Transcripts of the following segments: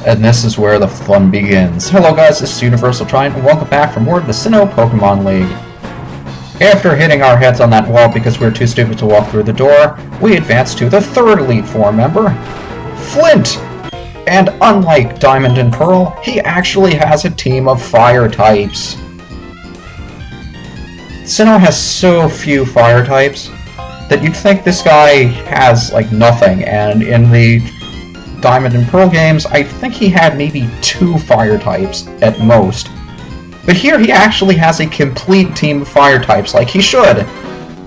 And this is where the fun begins. Hello guys, this is UniversalGiant, and welcome back for more of the Sinnoh Pokémon League. After hitting our heads on that wall because we were too stupid to walk through the door, we advanced to the third Elite Four member, Flint! And unlike Diamond and Pearl, he actually has a team of fire types. Sinnoh has so few fire types that you'd think this guy has, like, nothing, and in the Diamond and Pearl games, I think he had maybe 2 fire types at most. But here he actually has a complete team of fire types, like he should.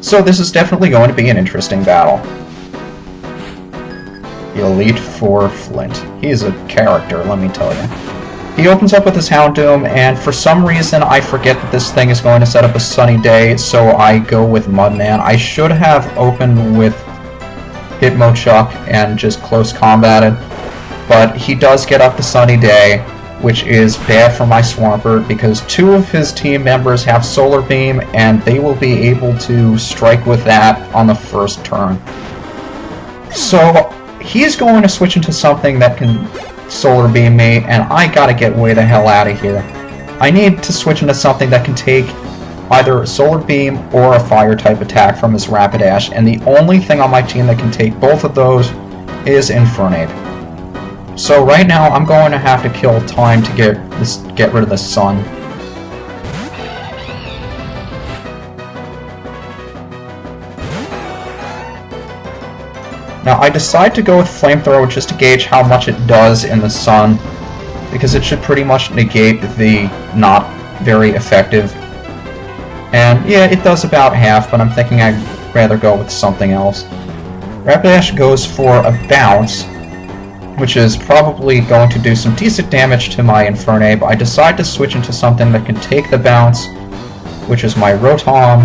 So this is definitely going to be an interesting battle. Elite Four Flint. He's a character, let me tell you. He opens up with his Houndoom, and for some reason I forget that this thing is going to set up a sunny day, so I go with Mudman. I should have opened with Hitmonchan and just close combated, but he does get up the sunny day, which is bad for my Swampert because 2 of his team members have Solar Beam and they will be able to strike with that on the first turn. So he's going to switch into something that can Solar Beam me, and I gotta get way the hell out of here. I need to switch into something that can take either a Solar Beam or a Fire type attack from his Rapidash, and the only thing on my team that can take both of those is Infernape. So right now I'm going to have to kill time to get rid of the sun. Now I decide to go with Flamethrower just to gauge how much it does in the sun, because it should pretty much negate the not very effective. And yeah, it does about half, but I'm thinking I'd rather go with something else. Rapidash goes for a bounce, which is probably going to do some decent damage to my Infernape. I decide to switch into something that can take the bounce, which is my Rotom.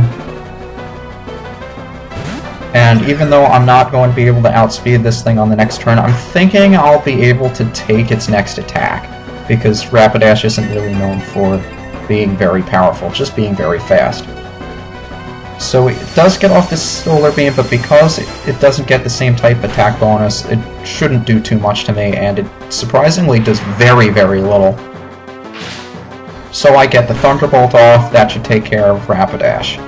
And even though I'm not going to be able to outspeed this thing on the next turn, I'm thinking I'll be able to take its next attack, because Rapidash isn't really known for being very powerful, just being very fast. So it does get off this Solar Beam, but because it doesn't get the same type attack bonus, it shouldn't do too much to me, and it surprisingly does very, very little. So I get the Thunderbolt off, that should take care of Rapidash.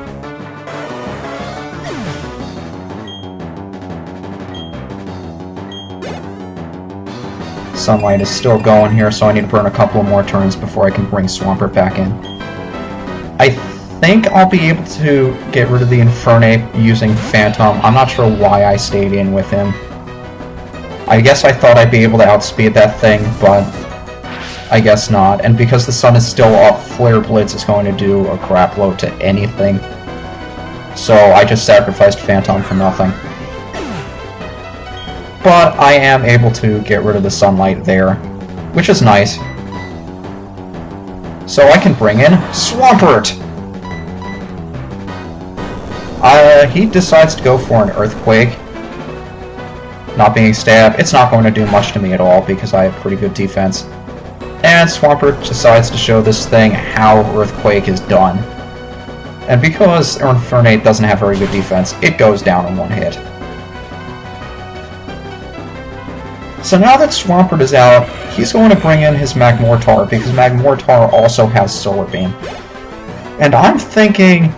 Sunlight is still going here, so I need to burn a couple more turns before I can bring Swampert back in. I think I'll be able to get rid of the Infernape using Phantom. I'm not sure why I stayed in with him. I guess I thought I'd be able to outspeed that thing, but I guess not. And because the sun is still up, Flare Blitz is going to do a crap load to anything. So I just sacrificed Phantom for nothing. But I am able to get rid of the sunlight there, which is nice. So I can bring in Swampert! He decides to go for an Earthquake. Not being stabbed, it's not going to do much to me at all because I have pretty good defense. And Swampert decides to show this thing how Earthquake is done. And because Infernape doesn't have very good defense, it goes down in 1 hit. So now that Swampert is out, he's going to bring in his Magmortar, because Magmortar also has Solar Beam. And I'm thinking,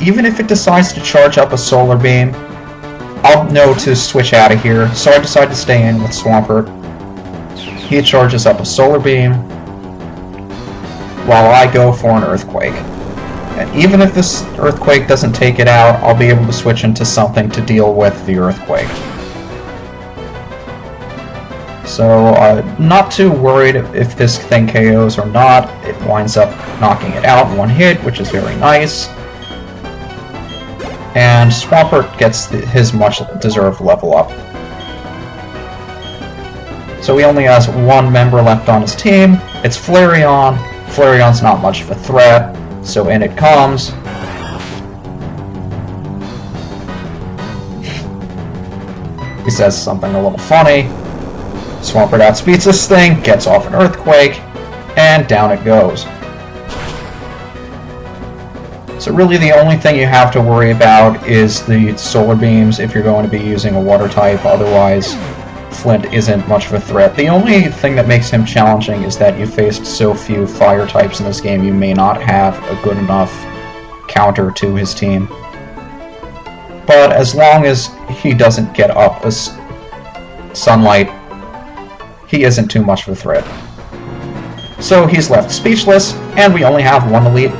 even if it decides to charge up a Solar Beam, I'll know to switch out of here, so I decide to stay in with Swampert. He charges up a Solar Beam, while I go for an Earthquake. And even if this Earthquake doesn't take it out, I'll be able to switch into something to deal with the Earthquake. So, not too worried if this thing KOs or not. It winds up knocking it out in 1 hit, which is very nice. And Swampert gets his much-deserved level up. So he only has 1 member left on his team. It's Flareon. Flareon's not much of a threat, so in it comes. He says something a little funny. Swampert outspeeds this thing, gets off an Earthquake, and down it goes. So really the only thing you have to worry about is the Solar Beams if you're going to be using a Water type, otherwise Flint isn't much of a threat. The only thing that makes him challenging is that you faced so few fire types in this game, you may not have a good enough counter to his team. But as long as he doesn't get up as sunlight, he isn't too much of a threat. So he's left speechless, and we only have one Elite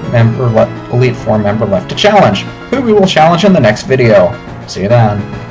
Four member left to challenge, who we will challenge in the next video. See you then.